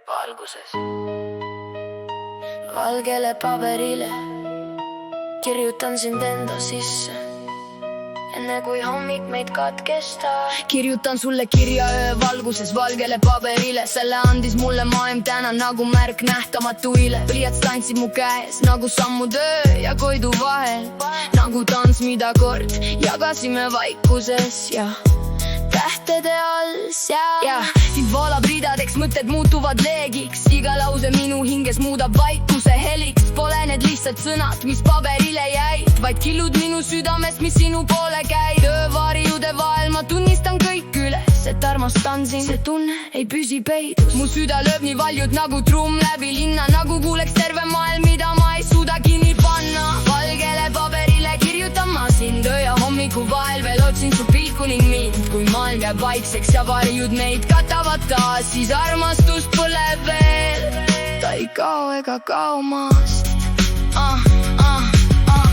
valguses. Valgele paberile kirjutan sind enda sisse, enne kui hommik meid katkestab. Kirjutan sulle kirja öö valguses valgele paberile. Selle andis mulle maailm täna nagu märk nähtamatu ile. Pliiats tantsib mu käes nagu sammud öö ja koidu vahel, nagu tants, mida kord jagasime vaikuses ja tähtede all seal. Ja sind voolab ridadeks, mõtted muutuvad leegiks. Iga lause minu hinges muudab vaikuse heliks. Pole need lihtsalt sõnad, mis paberile jäid, vaid killud minu südamest, mis sinu poole käid. Öövarjude vahel ma tunnistan kõik üles, et armastan sind. See tunne ei püsi peidus. Mu süda lööb nii valjud nagu trumm läbi linna, nagu kuuleks terve maailm, mida ma ei suuda kinni panna. Valgele paberile kirjutan ma sind öö ja hommiku vahel veel otsin su pilku ning mind. Kui maailm jääb vaikseks ja varjud meid katavad taas, siis armastus põleb veel. Ta ei kao ega kao maast.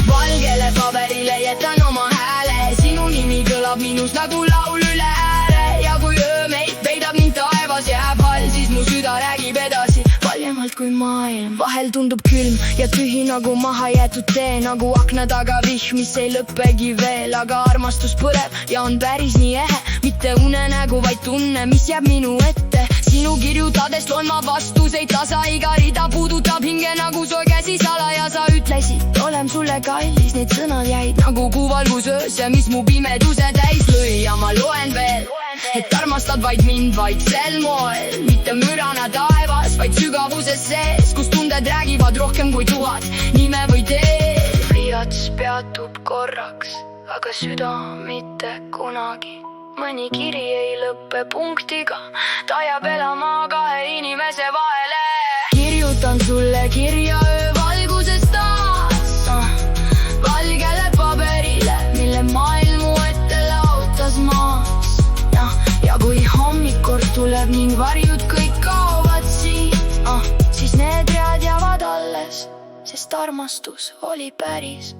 Valgele paberile jätan oma hääle, sinu nimi kõlab minus nagu laul üle ääre. Ja kui öö meid peidab ning taevas jääb hall, siis mu süda räägib edasi valjemalt kui maailm. Vahel tundub külm ja tühi nagu maha jäetud tee, nagu akna taga vihm, mis ei lõppegi veel. Aga armastus põleb ja on päris nii ehe, mitte unenägu, vaid tunne, mis jääb minu ette. Sinu kirjutades loen ma vastuseid tasa, iga rida puudutab hinge nagu soe käsi salaja. Sa ütlesid, olen sulle kallis, need sõnad jäid nagu kuuvalgus öösse, mis mu pimeduse täis lõi. Ja ma loen veel, et armastad vaid mind vaid sel moel, mitte mürana taevas, vaid sügavuses sees, kus tunded räägivad rohkem kui 1000 nime või tee. Pliiats peatub korraks, aga süda mitte kunagi. Mõni kiri ei lõppe punktiga, ta jääb elama kahe inimese vahele. Kirjutan sulle kirja öö valguses taas, valgele paberile, mille maailm mu ette laotas maas. Ja kui hommikord tuleb ning varjud kõik kaovad siis need read jäävad alles, sest armastus oli päris.